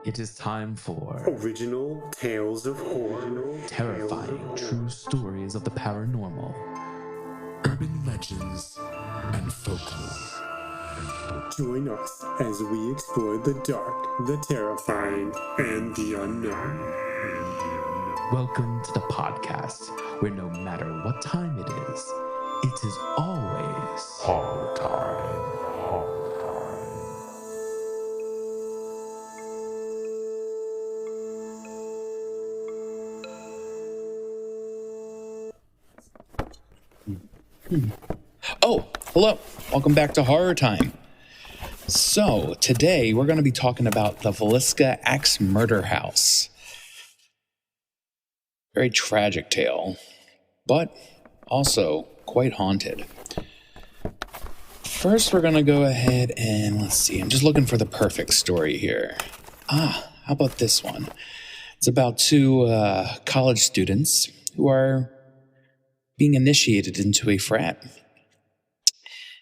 It is time for Original Tales of Horror. terrifying true stories of the paranormal. Urban legends and folklore. Join us as we explore the dark, the terrifying, and the unknown. Welcome to the podcast where no matter what time it is always Horror time. Oh, hello. Welcome back to Horror Time. So, today we're going to be talking about the Villisca Axe Murder House. Very tragic tale, but also quite haunted. First, we're going to go ahead and let's see. I'm just looking for the perfect story here. How about this one? It's about two college students who are being initiated into a frat.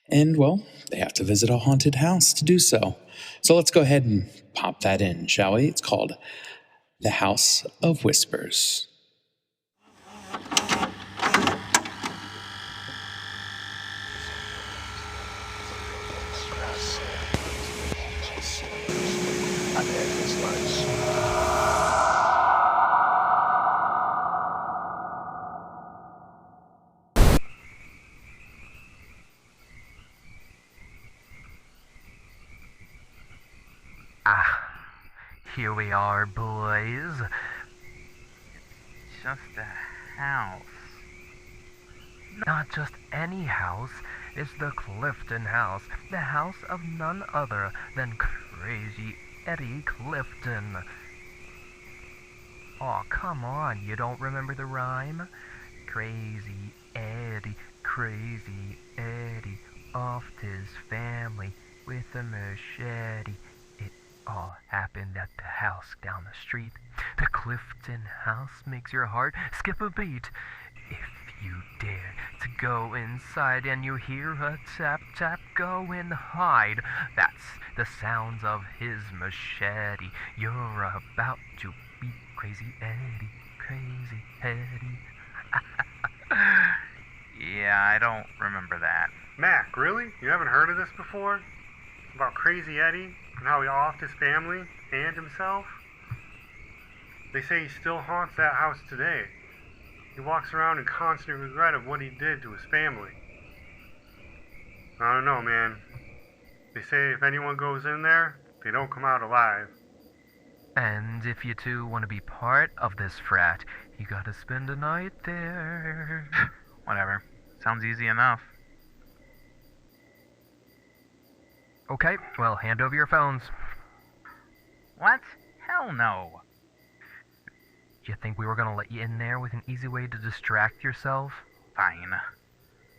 And, well, they have to visit a haunted house to do so. So let's go ahead and pop that in, shall we? It's called The House of Whispers. Here we are, boys. Just a house. Not just any house. It's the Clifton House. The house of none other than Crazy Eddie Clifton. Aw, come on. You don't remember the rhyme? Crazy Eddie offed his family with a machete. It all happened at the house down the street. The Clifton House makes your heart skip a beat. If you dare to go inside and you hear a tap tap, go and hide. That's the sounds of his machete. You're about to be Crazy Eddie. Yeah, I don't remember that. Mac, really? You haven't heard of this before? About Crazy Eddie and how he offed his family and himself? They say he still haunts that house today. He walks around in constant regret of what he did to his family. I don't know, man. They say if anyone goes in there, they don't come out alive. And if you two want to be part of this frat, you gotta spend a night there. Whatever. Sounds easy enough. Okay, well, hand over your phones. What? Hell no. You think we were gonna let you in there with an easy way to distract yourself? Fine.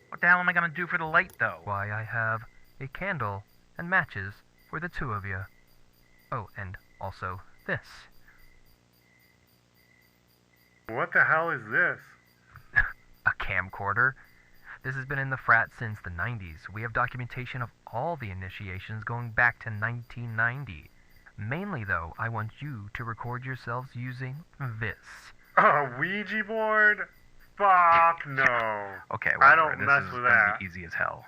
What the hell am I gonna do for the light, though? Why, I have a candle and matches for the two of you. Oh, and also this. What the hell is this? A camcorder. This has been in the frat since the 90s. We have documentation of all the initiations going back to 1990. Mainly, though, I want you to record yourselves using this. A Ouija board? Fuck no. Okay, I whatever. don't This mess is with gonna that. be easy as hell.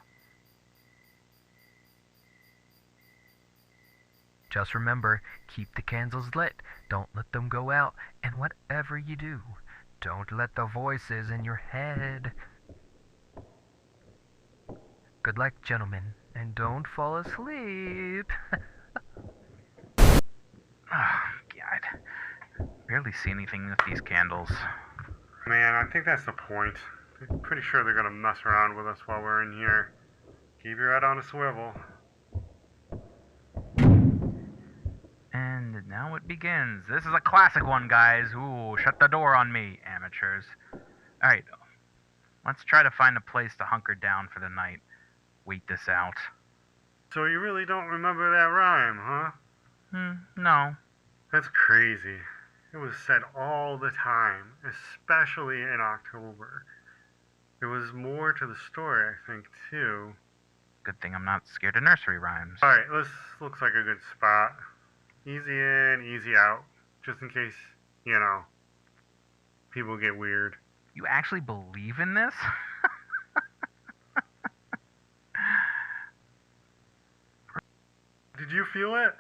Just remember, keep the candles lit. Don't let them go out. And whatever you do, don't let the voices in your head. Good luck, gentlemen, and don't fall asleep. Oh, God. Barely see anything with these candles. Man, I think that's the point. I'm pretty sure they're gonna mess around with us while we're in here. Keep your head on a swivel. And now it begins. This is a classic one, guys. Ooh, shut the door on me, amateurs. Alright, let's try to find a place to hunker down for the night. Wait this out. So you really don't remember that rhyme, huh? No. That's crazy. It was said all the time, especially in October. There was more to the story, I think, too. Good thing I'm not scared of nursery rhymes. Alright, this looks like a good spot. Easy in, easy out. Just in case, you know, people get weird. You actually believe in this? Did you feel it?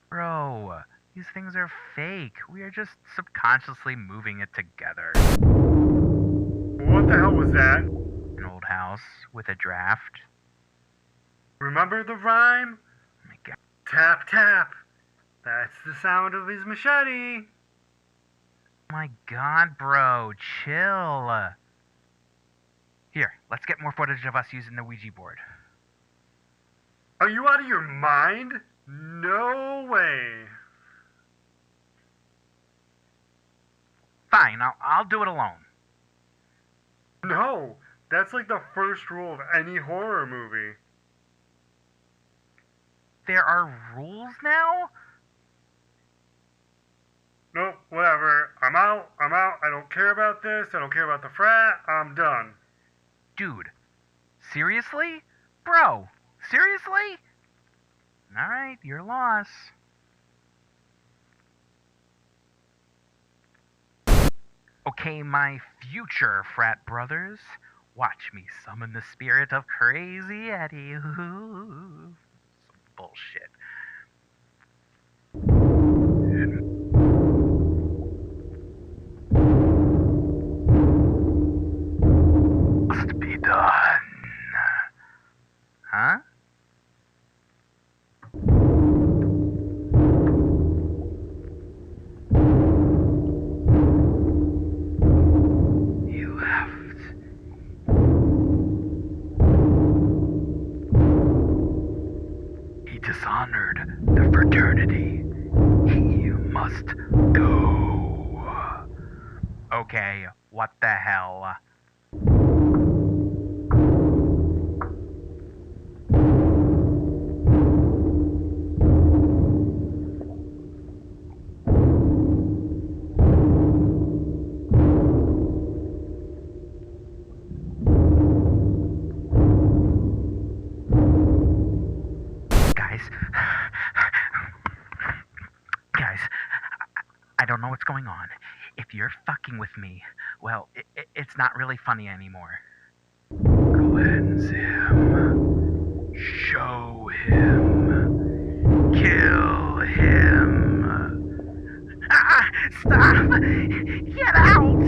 Bro, these things are fake. We are just subconsciously moving it together. What the hell was that? An old house with a draft. Remember the rhyme? Oh my God. Tap, tap. That's the sound of his machete. Oh my God, bro, chill. Here, let's get more footage of us using the Ouija board. Are you out of your mind? No way. Fine, I'll do it alone. No, that's like the first rule of any horror movie. There are rules now? Nope, whatever. I'm out. I don't care about this. I don't care about the frat. I'm done. Dude, seriously? Bro, seriously? Alright, your loss. Okay, my future frat brothers, watch me summon the spirit of Crazy Eddie. Some bullshit. Must be done. Huh? He left. He dishonored the fraternity. He must go. Okay, what the hell? Guys, I don't know what's going on. If you're fucking with me, well, it's not really funny anymore. Cleanse him. Show him. Kill him. Ah! Stop! Get out!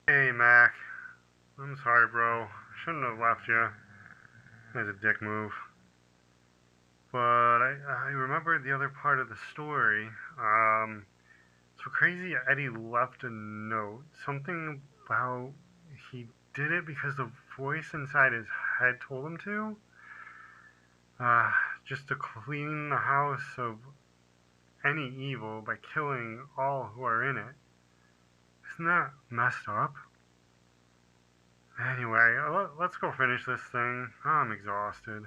Hey, Mac. I'm sorry, bro. Shouldn't have left you. That's a dick move. But I remembered the other part of the story. So Crazy Eddie left a note. Something about he did it because the voice inside his head told him to. Just to clean the house of any evil by killing all who are in it. Isn't that messed up? Anyway, let's go finish this thing. I'm exhausted.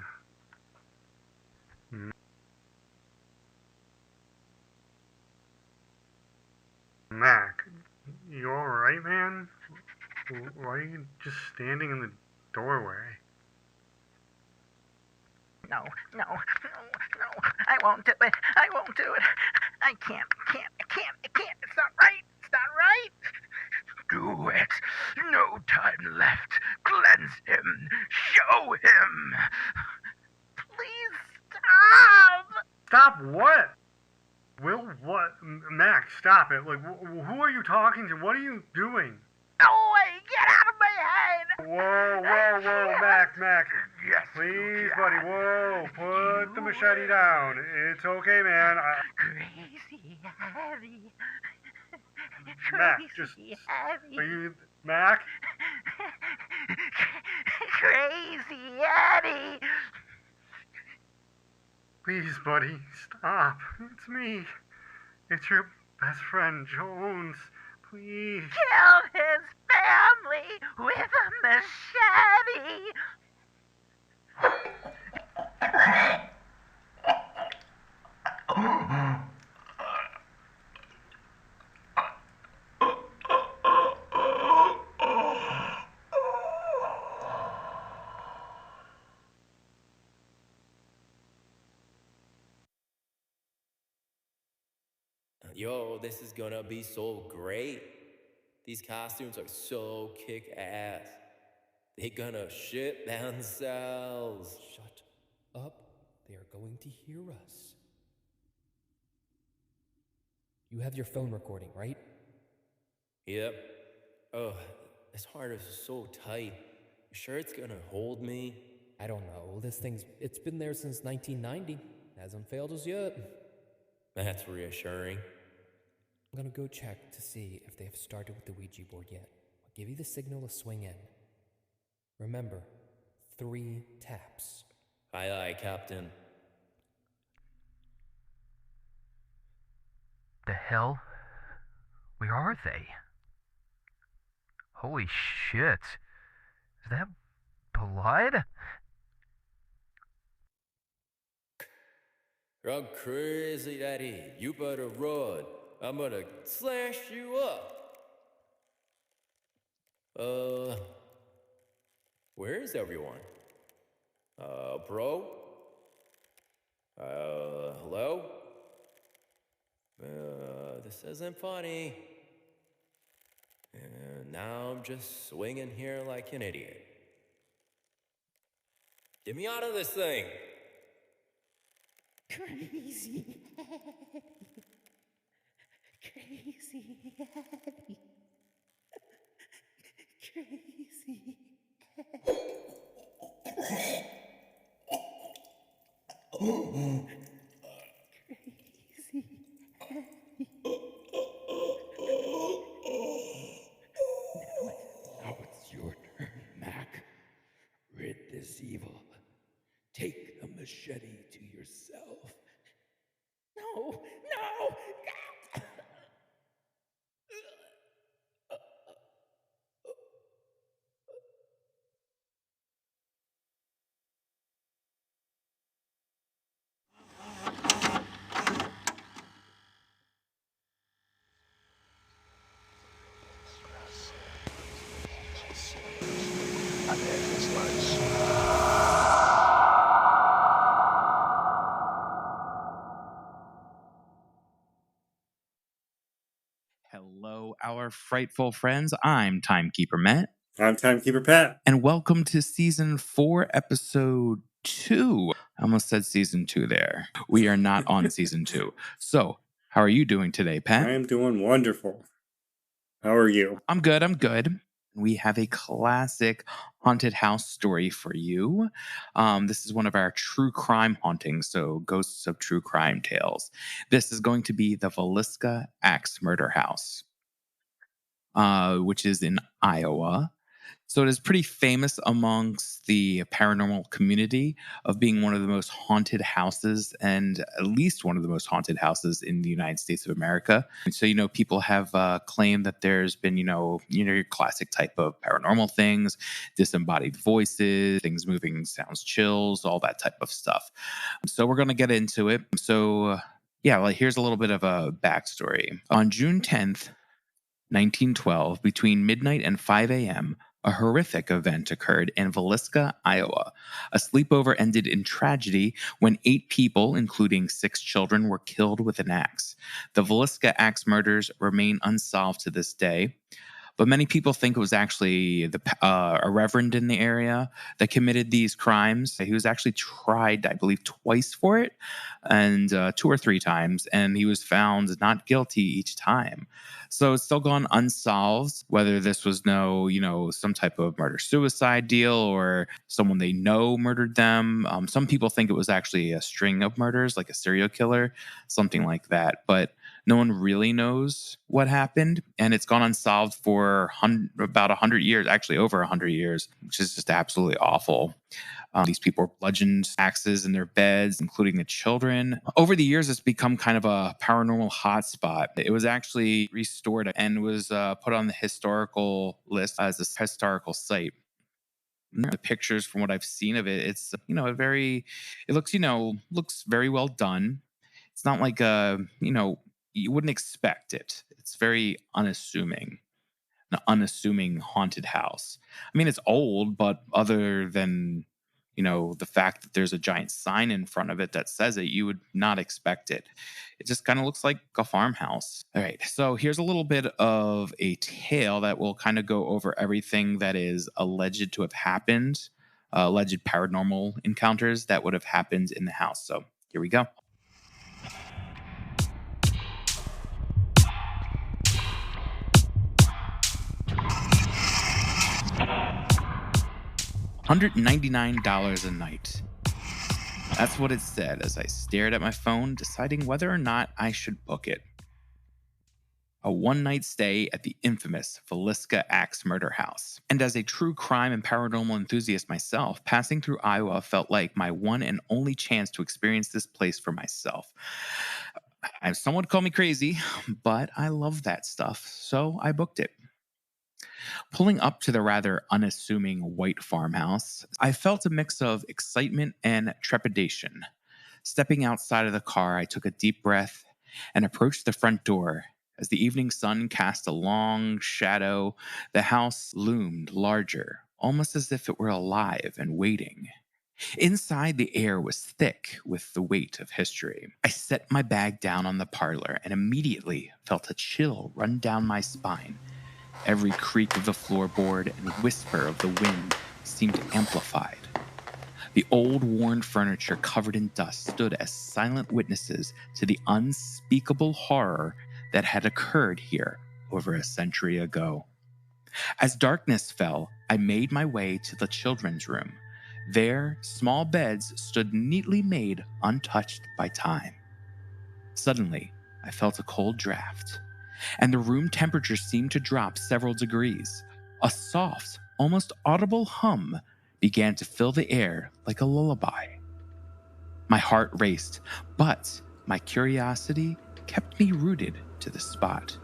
Mac, you alright, man? Why are you just standing in the doorway? No, I won't do it. I can't. It's not right. Do it. No time left. Cleanse him. Show him. Please stop. Stop what? Will, what? Mac, stop it. Like, who are you talking to? What are you doing? No way. Get out of my head. Whoa, Mac. Yes. Please, buddy, whoa. Put the machete down. It's okay, man. Crazy Eddie. Mac, just... Are you... Mac? Crazy Eddie. Please, buddy, stop. It's me. It's your best friend, Jones. Please. Kill his family with a machete. Yo, this is gonna be so great. These costumes are so kick-ass. They're gonna shit themselves. Shut up. They are going to hear us. You have your phone recording, right? Yep. Oh, this harness is so tight. You sure it's gonna hold me? I don't know. It's been there since 1990. Hasn't failed us yet. That's reassuring. I'm gonna go check to see if they have started with the Ouija board yet. I'll give you the signal to swing in. Remember, 3 taps. Aye, aye, Captain. The hell? Where are they? Holy shit. Is that blood? You're crazy, Daddy. You better run. I'm gonna slash you up. Where is everyone? Bro? Hello? This isn't funny. And now I'm just swinging here like an idiot. Get me out of this thing! Crazy Eddie. Crazy Eddie. Crazy Eddie. Crazy Eddie. Now it's your turn, Mac. Rid this evil. Take the machete to yourself. No, no. Hello, our frightful friends. I'm Timekeeper Matt. I'm Timekeeper Pat. And welcome to Season 4, Episode 2. I almost said Season 2 there. We are not on Season 2. So, how are you doing today, Pat? I am doing wonderful. How are you? I'm good. We have a classic haunted house story for you. This is one of our true crime hauntings, so ghosts of true crime tales. This is going to be the Villisca Axe Murder House, which is in Iowa. So it is pretty famous amongst the paranormal community of being one of the most haunted houses, and at least one of the most haunted houses in the United States of America. And so, people have claimed that there's been, your classic type of paranormal things, disembodied voices, things moving, sounds, chills, all that type of stuff. So we're going to get into it. So, here's a little bit of a backstory. On June 10th, 1912, between midnight and 5 a.m., a horrific event occurred in Villisca, Iowa. A sleepover ended in tragedy when 8 people, including 6 children, were killed with an axe. The Villisca Axe murders remain unsolved to this day, but many people think it was actually a reverend in the area that committed these crimes. He was actually tried, I believe, twice for it, and 2 or 3 times, and he was found not guilty each time. So it's still gone unsolved, whether this was some type of murder-suicide deal or someone they know murdered them. Some people think it was actually a string of murders, like a serial killer, something like that. But no one really knows what happened, and it's gone unsolved for about 100 years, actually over 100 years, which is just absolutely awful. These people were bludgeoned axes in their beds, including the children. Over the years, it's become kind of a paranormal hotspot. It was actually restored and was put on the historical list as a historical site. The pictures, from what I've seen of it, it's it looks very well done. It's not like you wouldn't expect it. It's very unassuming. An unassuming haunted house. I mean, it's old, but other than The fact that there's a giant sign in front of it that says it, you would not expect it. It just kind of looks like a farmhouse. All right, so here's a little bit of a tale that will kind of go over everything that is alleged to have happened, alleged paranormal encounters that would have happened in the house. So here we go. $199 a night. That's what it said as I stared at my phone, deciding whether or not I should book it. A one-night stay at the infamous Villisca Axe Murder House. And as a true crime and paranormal enthusiast myself, passing through Iowa felt like my one and only chance to experience this place for myself. Someone would call me crazy, but I love that stuff, so I booked it. Pulling up to the rather unassuming white farmhouse, I felt a mix of excitement and trepidation. Stepping outside of the car, I took a deep breath and approached the front door. As the evening sun cast a long shadow, the house loomed larger, almost as if it were alive and waiting. Inside, the air was thick with the weight of history. I set my bag down on the parlor and immediately felt a chill run down my spine. Every creak of the floorboard and whisper of the wind seemed amplified. The old, worn furniture covered in dust stood as silent witnesses to the unspeakable horror that had occurred here over a century ago. As darkness fell, I made my way to the children's room. There, small beds stood neatly made, untouched by time. Suddenly, I felt a cold draft, and the room temperature seemed to drop several degrees. A soft, almost audible hum began to fill the air like a lullaby. My heart raced, but my curiosity kept me rooted to the spot.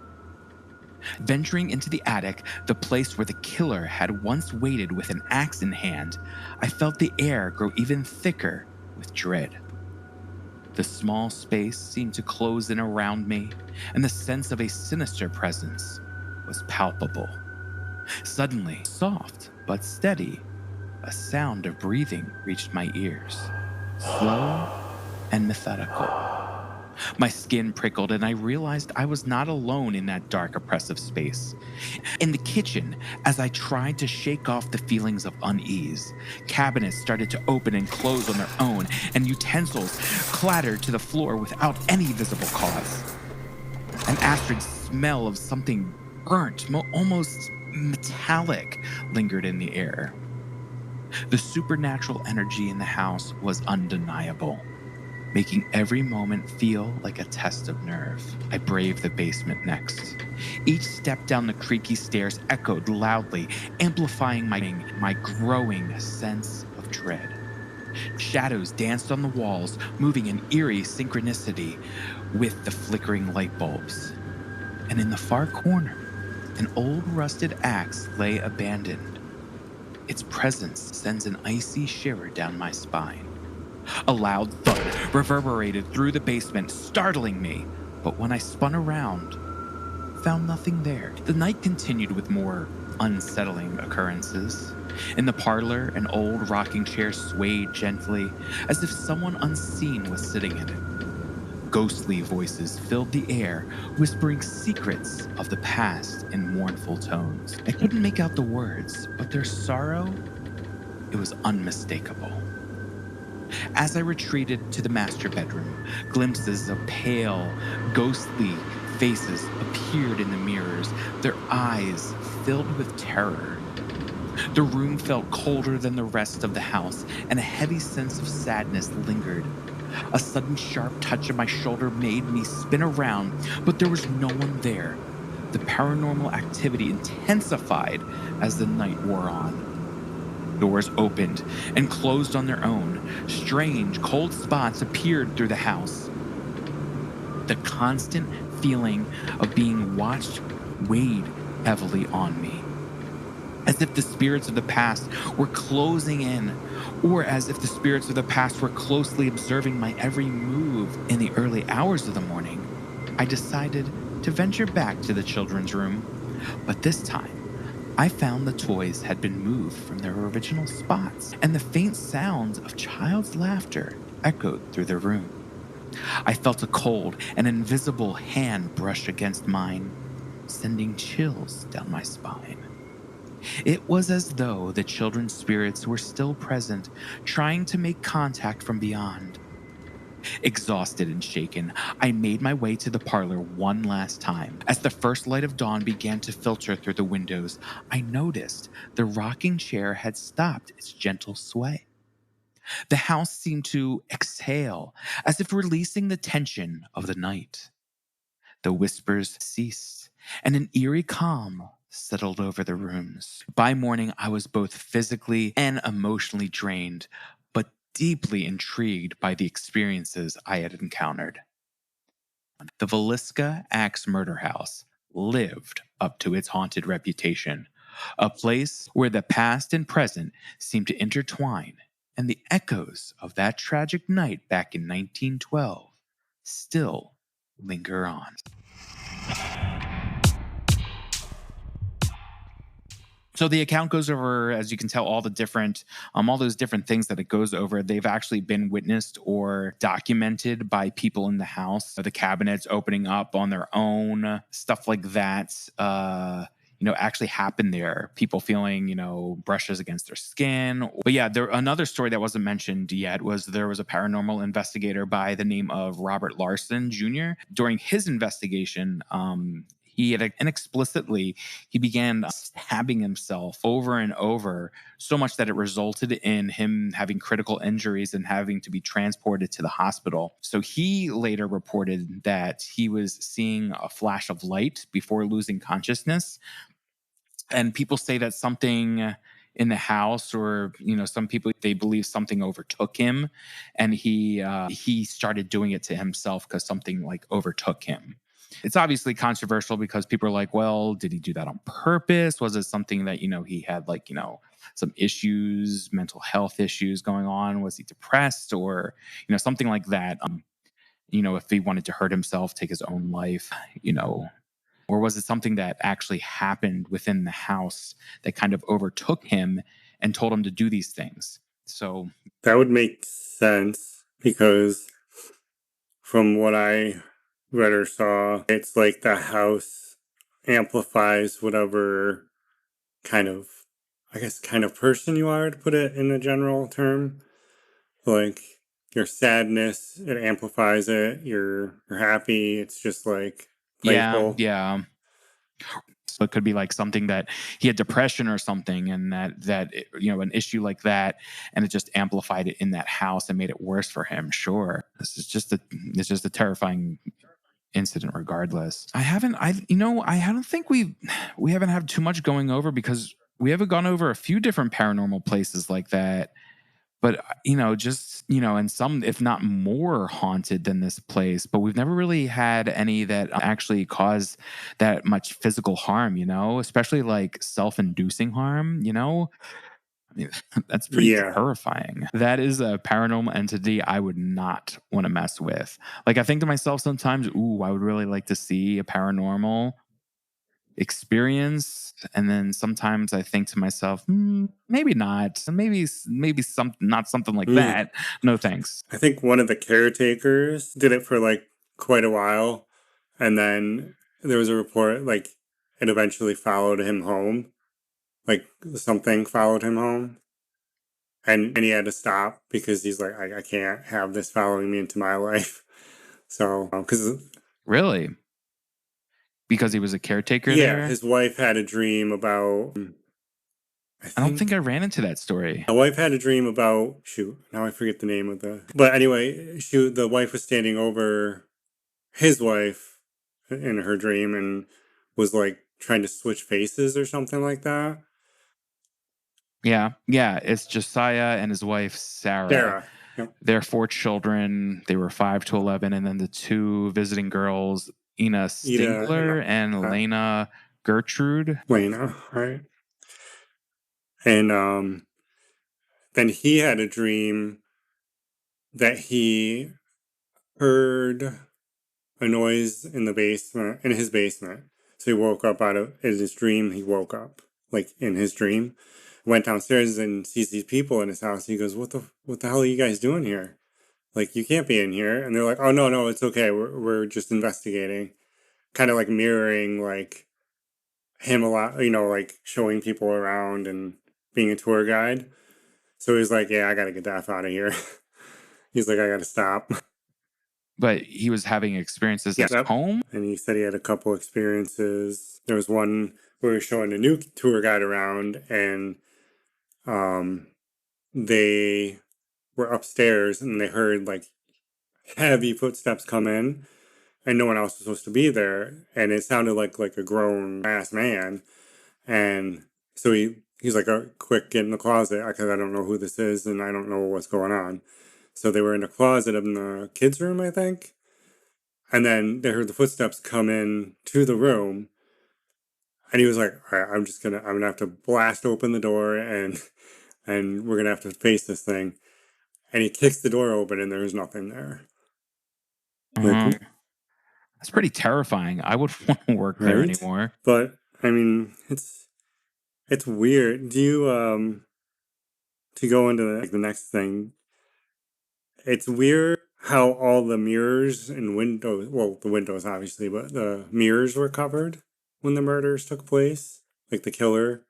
Venturing into the attic, the place where the killer had once waited with an axe in hand, I felt the air grow even thicker with dread. The small space seemed to close in around me, and the sense of a sinister presence was palpable. Suddenly, soft but steady, a sound of breathing reached my ears, slow and methodical. My skin prickled, and I realized I was not alone in that dark, oppressive space. In the kitchen, as I tried to shake off the feelings of unease, cabinets started to open and close on their own, and utensils clattered to the floor without any visible cause. An acrid smell of something burnt, almost metallic, lingered in the air. The supernatural energy in the house was undeniable, making every moment feel like a test of nerve. I braved the basement next. Each step down the creaky stairs echoed loudly, amplifying my growing sense of dread. Shadows danced on the walls, moving in eerie synchronicity with the flickering light bulbs. And in the far corner, an old rusted axe lay abandoned. Its presence sends an icy shiver down my spine. A loud thud reverberated through the basement, startling me, but when I spun around, found nothing there. The night continued with more unsettling occurrences. In the parlor, an old rocking chair swayed gently, as if someone unseen was sitting in it. Ghostly voices filled the air, whispering secrets of the past in mournful tones. I couldn't make out the words, but their sorrow, it was unmistakable. As I retreated to the master bedroom, glimpses of pale, ghostly faces appeared in the mirrors, their eyes filled with terror. The room felt colder than the rest of the house, and a heavy sense of sadness lingered. A sudden sharp touch on my shoulder made me spin around, but there was no one there. The paranormal activity intensified as the night wore on. Doors opened and closed on their own. Strange, cold spots appeared through the house. The constant feeling of being watched weighed heavily on me, as if the spirits of the past were closing in, or as if the spirits of the past were closely observing my every move. In the early hours of the morning, I decided to venture back to the children's room, but this time, I found the toys had been moved from their original spots, and the faint sounds of child's laughter echoed through the room. I felt a cold and invisible hand brush against mine, sending chills down my spine. It was as though the children's spirits were still present, trying to make contact from beyond. Exhausted and shaken, I made my way to the parlor one last time. As the first light of dawn began to filter through the windows, I noticed the rocking chair had stopped its gentle sway. The house seemed to exhale, as if releasing the tension of the night. The whispers ceased, and an eerie calm settled over the rooms. By morning, I was both physically and emotionally drained, but deeply intrigued by the experiences I had encountered. The Villisca Axe Murder House lived up to its haunted reputation, a place where the past and present seemed to intertwine, and the echoes of that tragic night back in 1912 still linger on. So the account goes over, as you can tell, all those different things that it goes over. They've actually been witnessed or documented by people in the house. The cabinets opening up on their own, stuff like that. Actually happened there. People feeling, brushes against their skin. But yeah, another story that wasn't mentioned yet was there was a paranormal investigator by the name of Robert Larson Jr. During his investigation, he had inexplicitly he began stabbing himself over and over, so much that it resulted in him having critical injuries and having to be transported to the hospital. So he later reported that he was seeing a flash of light before losing consciousness. And people say that something in the house, or some people, they believe something overtook him, and he started doing it to himself because something like overtook him. It's obviously controversial because people are like, well, did he do that on purpose? Was it something that he had, like, some issues, mental health issues going on? Was he depressed, or something like that? If he wanted to hurt himself, take his own life, or was it something that actually happened within the house that kind of overtook him and told him to do these things? So That would make sense because from what I read or saw, it's like the house amplifies whatever kind of, I guess, kind of person you are, to put it in a general term. Like your sadness, it amplifies it. You're happy, it's just like yeah, playful. yeah. So it could be like something that he had depression or something, and an issue like that, and it just amplified it in that house and made it worse for him. Sure, it's just a terrifying incident regardless. I don't think we haven't had too much going over, because we haven't gone over a few different paranormal places like that. But and some, if not more, haunted than this place. But we've never really had any that actually cause that much physical harm, especially like self-inducing harm. I mean, that's pretty Yeah. terrifying. That is a paranormal entity I would not want to mess with. Like, I think to myself sometimes, ooh, I would really like to see a paranormal experience. And then sometimes I think to myself, maybe not. Maybe not something like Mm. that. No thanks. I think one of the caretakers did it for like quite a while. And then there was a report like it eventually followed him home. Like something followed him home. And he had to stop because he's like, I can't have this following me into my life. So, because Really? Because he was a caretaker yeah, there? his wife had a dream about, I don't think I ran into that story. my wife had a dream about, shoot, now I forget the name of but anyway, the wife was standing over his wife in her dream and was like trying to switch faces or something like that. Yeah. Yeah. It's Josiah and his wife, Sarah. Sarah. Yep. Their 4 children, they were 5 to 11. And then the 2 visiting girls, Ina Stinkler and Lena Gertrude. Lena, right? And then he had a dream that he heard a noise in his basement. So he woke up in his dream, he woke up like in his dream. Went downstairs and sees these people in his house. He goes, what the hell are you guys doing here? Like, you can't be in here. And they're like, oh, no, it's okay. We're just investigating. Kind of like mirroring like him a lot, like showing people around and being a tour guide. So he's like, yeah, I got to get the F out of here. He's like, I got to stop. But he was having experiences Yeah. at home? And he said he had a couple experiences. There was one where he was showing a new tour guide around, and they were upstairs and they heard like heavy footsteps come in, and no one else was supposed to be there, and it sounded like a grown ass man. And so he's like, oh, quick, get in the closet, because I don't know who this is and I don't know what's going on. So they were in a closet in the kids' room, I think. And then they heard the footsteps come in to the room. And he was like, all right, I'm gonna have to blast open the door, and we're gonna have to face this thing. And he kicks the door open and there's nothing there. That's pretty terrifying. I wouldn't want to work there anymore. But I mean, it's weird. Do you to go into the next thing? It's weird how all the mirrors and windows, well, the windows obviously, but the mirrors were covered when the murders took place. Like the killer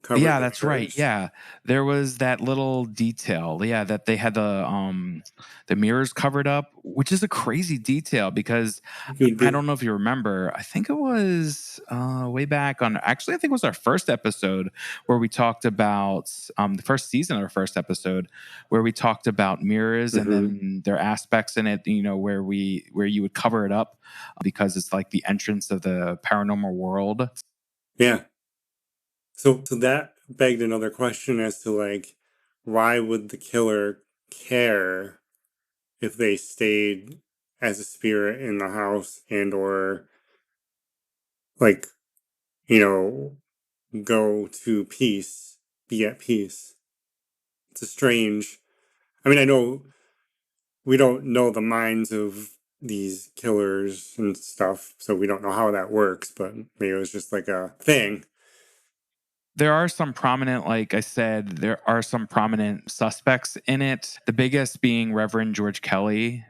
covered. Yeah, that's right. Yeah. There was that little detail. Yeah, that they had the mirrors covered up, which is a crazy detail because I don't know if you remember. I think it was way back on, actually, I think it was our first episode where we talked about the first season of our first episode where we talked about mirrors and then their aspects in it, where you would cover it up because it's like the entrance of the paranormal world. Yeah. So that begged another question as to like, why would the killer care if they stayed as a spirit in the house and or like, go to peace, be at peace? It's a strange. I mean, I know we don't know the minds of these killers and stuff, so we don't know how that works, but maybe it was just like a thing. There are some prominent, like I said, there are some prominent suspects in it. The biggest being Reverend George Kelly.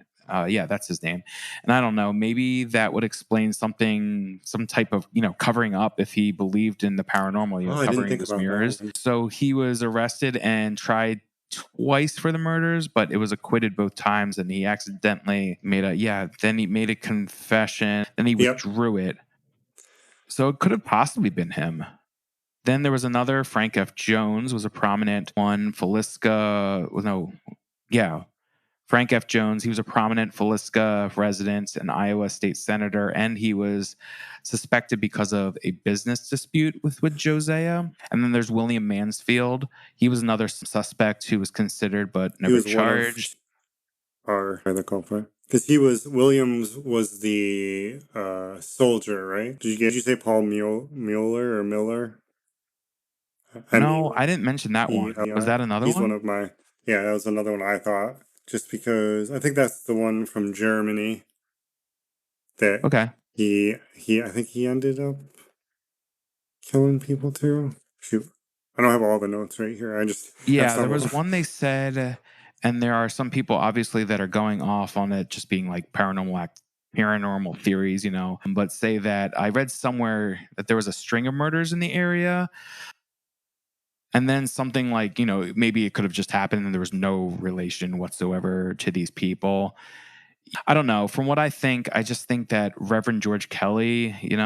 Yeah, that's his name. And I don't know, maybe that would explain something, some type of, covering up if he believed in the paranormal, covering those mirrors. So he was arrested and tried twice for the murders, but it was acquitted both times. And he accidentally made a confession, then he withdrew it. So it could have possibly been him. Then there was another, Frank F. Jones was a prominent one. Frank F. Jones, he was a prominent Villisca resident, an Iowa state senator, and he was suspected because of a business dispute with Josiah. And then there's William Mansfield. He was another suspect who was considered but never charged. Or the culprit. Because Williams was the soldier, right? Did you say Paul Mueller or Miller? No, I didn't mention that one. Was that another one? He's one of my, that was another one I thought. Just because I think that's the one from Germany that I think he ended up killing people too. Shoot. I don't have all the notes right here. There was one they said, and there are some people obviously that are going off on it just being like paranormal theories, but say that I read somewhere that there was a string of murders in the area. And then something like, maybe it could have just happened and there was no relation whatsoever to these people. I don't know. From what I just think that Reverend George Kelly, you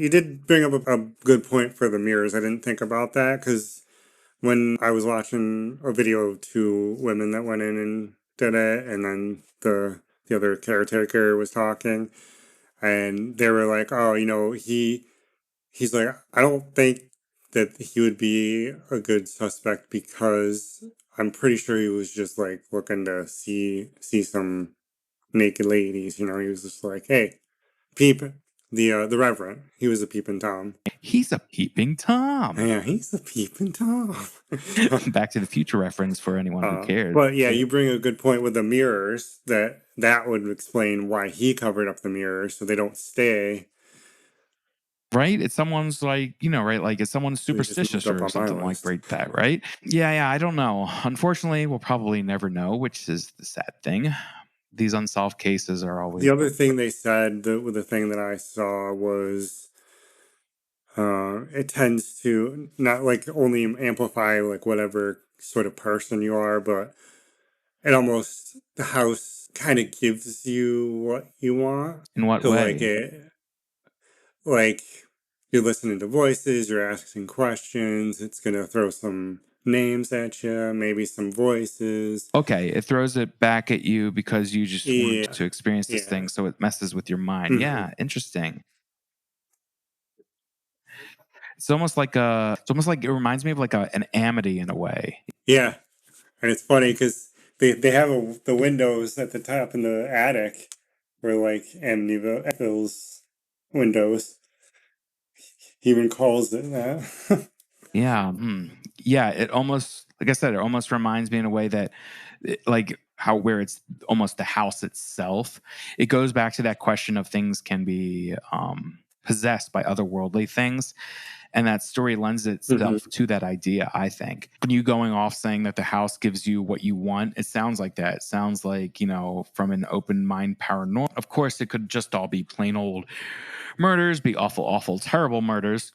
did bring up a good point for the mirrors. I didn't think about that because when I was watching a video of two women that went in and did it, and then the other caretaker was talking, and they were like, oh, he's like, I don't think that he would be a good suspect because I'm pretty sure he was just like looking to see some naked ladies. He was just like, hey, peep. The Reverend, he was a peeping Tom. He's a peeping Tom. Yeah, he's a peeping Tom. Back to the Future reference for anyone who cares. But yeah, you bring a good point with the mirrors. That would explain why he covered up the mirrors so they don't stay. right? It's someone's like, right? Like it's someone They just moved superstitious up or on my something like list. that, right? Yeah, I don't know. Unfortunately, we'll probably never know, which is the sad thing. These unsolved cases are always The other thing they said, the thing that I saw was it tends to not like only amplify like whatever sort of person you are, but it almost, the house kind of gives you what you want. in what So way? like you're listening to voices, you're asking questions, it's gonna throw some names at you, maybe some voices. Okay, it throws it back at you because you just want Yeah, to experience this yeah. thing, so it messes with your mind. Hmm. Yeah, interesting. It's almost like it reminds me of like an amity in a way. Yeah, and it's funny because they have the windows at the top in the attic were like Amityville's windows. He even calls it that. Yeah, yeah. It almost, like I said, it almost reminds me in a way that, like how where it's almost the house itself. It goes back to that question of things can be possessed by otherworldly things, and that story lends Hmm. itself to that idea. I think when you going off saying that the house gives you what you want, it sounds like that. It sounds like from an open mind paranormal. Of course, it could just all be plain old murders, be awful, awful, terrible murders,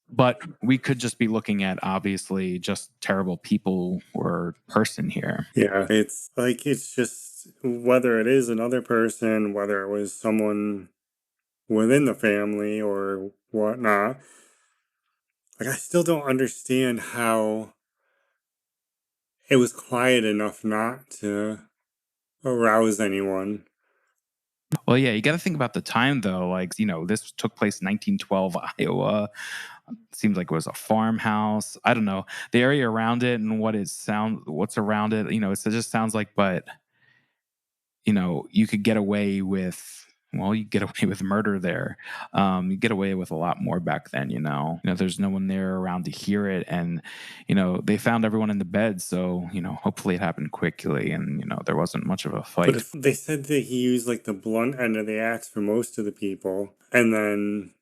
but we could just be looking at obviously just terrible people or person here. Yeah, it's like it's just whether it is another person, whether it was someone within the family or whatnot. Like I still don't understand how it was quiet enough not to arouse anyone. Well, yeah, you got to think about the time though. Like, this took place in 1912 Iowa. Seems like it was a farmhouse. I don't know the area around it and what's around it. It just sounds like, but you could get away with. Well, you get away with murder there. You get away with a lot more back then. There's no one there around to hear it, and they found everyone in the bed. So hopefully it happened quickly, and there wasn't much of a But fight. if they said that he used like the blunt end of the axe for most of the people, and then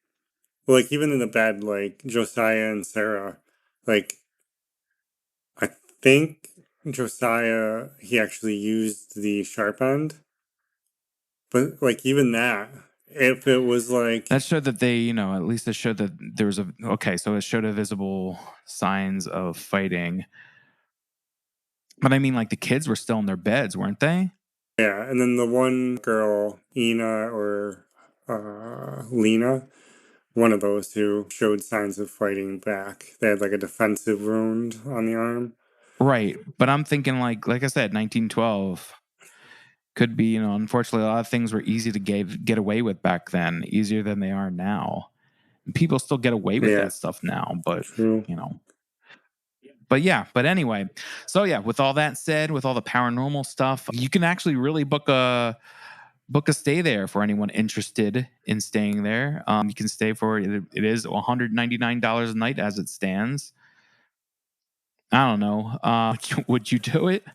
like even in the bed, like Josiah and Sarah, like I think Josiah he actually used the sharp end, but like even that, if it was like That showed that at least it showed that there was okay, so it showed a visible signs of fighting. But I mean, like the kids were still in their beds, weren't they? yeah, and then the one girl, Ina or Lena, one of those who showed signs of fighting back. They had like a defensive wound on the arm. Right. But I'm thinking like I said, 1912 could be, unfortunately a lot of things were easy to get away with back then, easier than they are now. And people still get away with Yeah, that stuff now, but true. you know. But yeah, but anyway. So yeah, with all that said, with all the paranormal stuff, you can actually really book a stay there for anyone interested in staying there. You can stay for it is $199 a night as it stands. I don't know. Would you do it?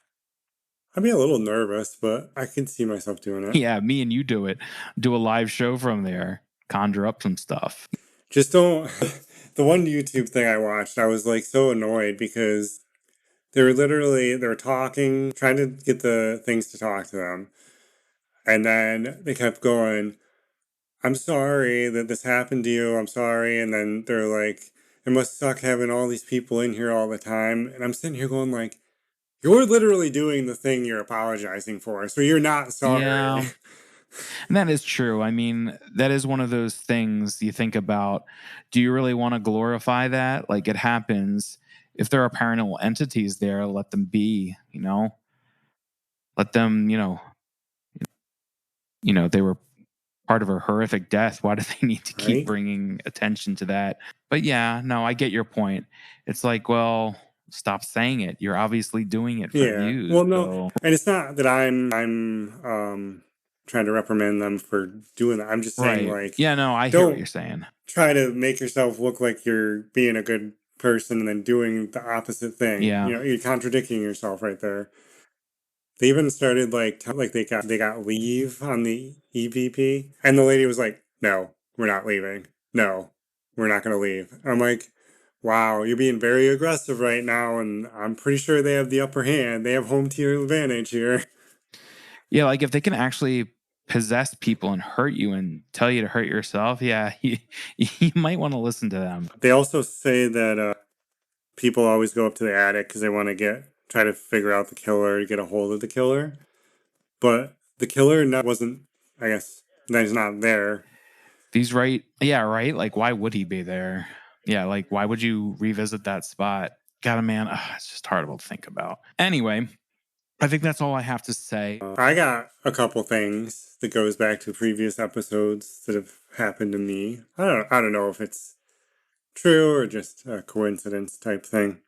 I'd be a little nervous, but I can see myself doing it. Yeah, me and you do it. Do a live show from there. Conjure up some stuff. Just don't. The one YouTube thing I watched, I was like so annoyed because they were talking, trying to get the things to talk to them. And then they kept going, I'm sorry that this happened to you. I'm sorry. And then they're like, it must suck having all these people in here all the time. And I'm sitting here going like, you're literally doing the thing you're apologizing for. So you're not sorry. Yeah, and that is true. I mean, that is one of those things you think about. Do you really want to glorify that? Like it happens. If there are paranormal entities there, let them be, Let them, they were part of a horrific death. Why do they need to keep Right? bringing attention to that? But yeah, no, I get your point. It's like, well, stop saying it. You're obviously doing it for Yeah. views. Well, no, So and it's not that I'm trying to reprimand them for doing that. I'm just saying right. like Yeah, no, I hear what don't you're saying. try to make yourself look like you're being a good person and then doing the opposite thing. Yeah. You're contradicting yourself right there. They even started like like they got leave on the EVP, and the lady was like, "No, we're not leaving. No." we're not going to leave. I'm like, wow, you're being very aggressive right now, and I'm pretty sure they have the upper hand. They have home field advantage here. Yeah, like if they can actually possess people and hurt you and tell you to hurt yourself, yeah, you might want to listen to them. They also say that people always go up to the attic because they want to try to figure out the killer, get a hold of the killer. But the killer wasn't, I guess, he's not there. He's right. Yeah, right. Like, why would he be there? Yeah, like, why would you revisit that spot? God, man, it's just horrible to think about. Anyway, I think that's all I have to say. I got a couple things that goes back to previous episodes that have happened to me. I don't know if it's true or just a coincidence type thing.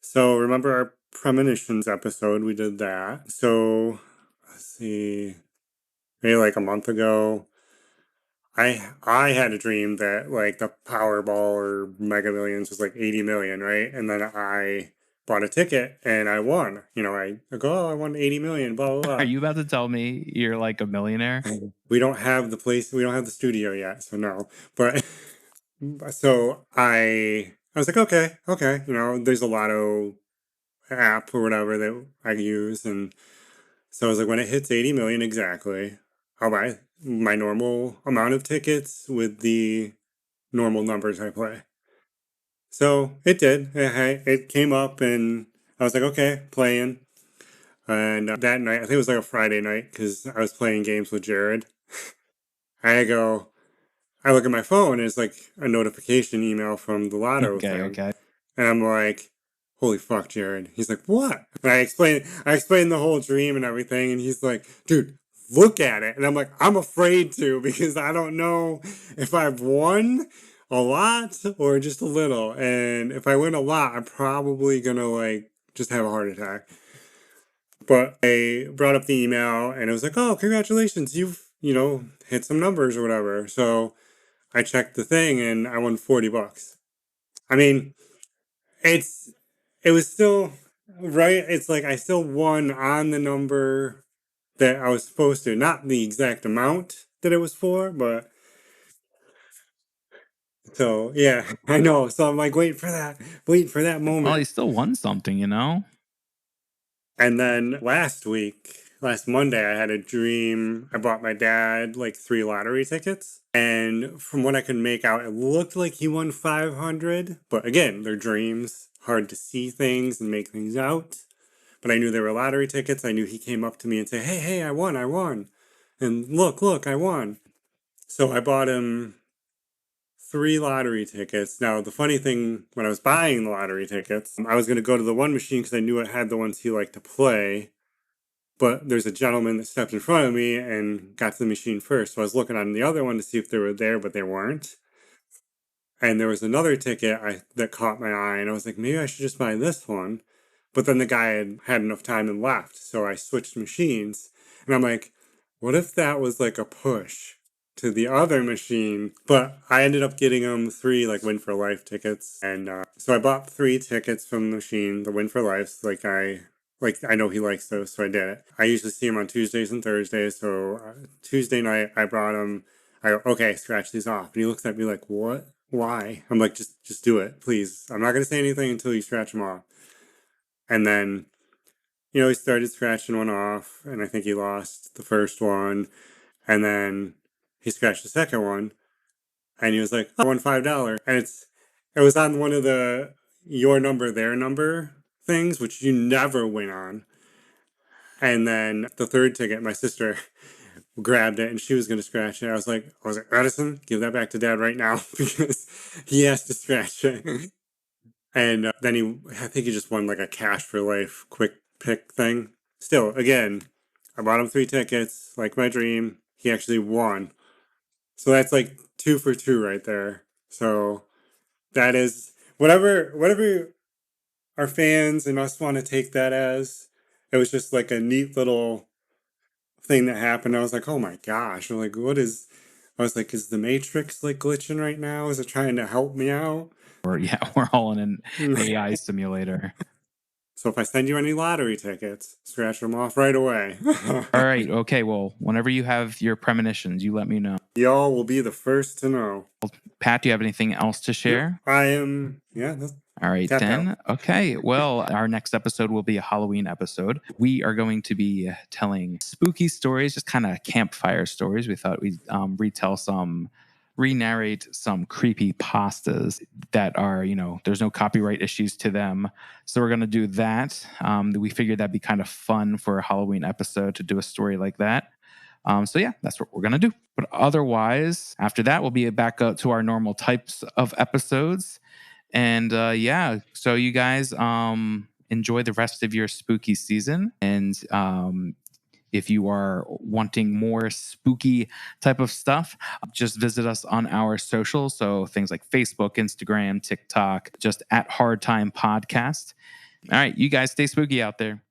So remember our premonitions episode? We did that. So let's see, maybe like a month ago, I had a dream that like the Powerball or Mega Millions was like 80 million, right? And then I bought a ticket and I won. I go, oh, I won 80 million, blah, blah, blah. Are you about to tell me you're like a millionaire? We don't have the place, we don't have the studio yet, so no. But so I was like, okay. There's a lotto app or whatever that I use. And so I was like, when it hits 80 million exactly, I'll buy my normal amount of tickets with the normal numbers I play. So it did. It came up and I was like, okay, playing. And that night, I think it was like a Friday night because I was playing games with Jared. I look at my phone and it's like a notification email from the lotto thing. Okay. And I'm like, holy fuck, Jared. He's like, what? And I explained the whole dream and everything. And he's like, dude, look at it. And I'm like, I'm afraid to because I don't know if I've won a lot or just a little. And if I win a lot, I'm probably going to like just have a heart attack. But I brought up the email and it was like, oh, congratulations. You've, hit some numbers or whatever. So I checked the thing and I won $40. I mean, it was still right. It's like I still won on the number that I was supposed to, not the exact amount that it was for, but so yeah, I know. So I'm like, wait for that moment. Well, he still won something, And then last Monday, I had a dream. I bought my dad like 3 lottery tickets. And from what I could make out, it looked like he won 500. But again, they're dreams, hard to see things and make things out. But I knew they were lottery tickets. I knew he came up to me and said, hey, I won. And look, I won. So I bought him 3 lottery tickets. Now, the funny thing, when I was buying the lottery tickets, I was going to go to the one machine because I knew it had the ones he liked to play. But there's a gentleman that stepped in front of me and got to the machine first. So I was looking on the other one to see if they were there, but they weren't. And there was another ticket that caught my eye, and I was like, maybe I should just buy this one. But then the guy had enough time and left, so I switched machines. And I'm like, what if that was like a push to the other machine? But I ended up getting him 3 like Win for Life tickets. And so I bought 3 tickets from the machine, the Win for Life. I know he likes those, so I did it. I usually see him on Tuesdays and Thursdays. So Tuesday night, I brought him. I go, okay, scratch these off. And he looks at me like, what? Why? I'm like, just do it, please. I'm not going to say anything until you scratch them off. And then, he started scratching one off. And I think he lost the first one. And then he scratched the second one. And he was like, I won $5. And it was on one of the your number, their number things, which you never win on. And then the third ticket, my sister grabbed it and she was going to scratch it. I was like, Edison, give that back to Dad right now because he has to scratch it. And then I think he just won like a cash for life quick pick thing. Still, again, I bought him 3 tickets, like my dream. He actually won. So that's like 2 for 2 right there. So that is whatever our fans and us want to take that as. It was just like a neat little thing that happened. I was like, oh my gosh. I'm like, I was like, is the Matrix like glitching right now? Is it trying to help me out? We're all in an AI simulator. So if I send you any lottery tickets, scratch them off right away. All right. Okay. Well, whenever you have your premonitions, you let me know. Y'all will be the first to know. Pat, do you have anything else to share? I am, All right, tapped then. out. Okay. Well, our next episode will be a Halloween episode. We are going to be telling spooky stories, just kind of campfire stories. We thought we'd re-narrate some creepy pastas that are, there's no copyright issues to them. So we're going to do that. We figured that'd be kind of fun for a Halloween episode to do a story like that. So yeah, that's what we're going to do. But otherwise, after that, we'll be back up to our normal types of episodes. And so you guys enjoy the rest of your spooky season. And if you are wanting more spooky type of stuff, just visit us on our socials. So things like Facebook, Instagram, TikTok, just at Hard Time Podcast. All right, you guys stay spooky out there.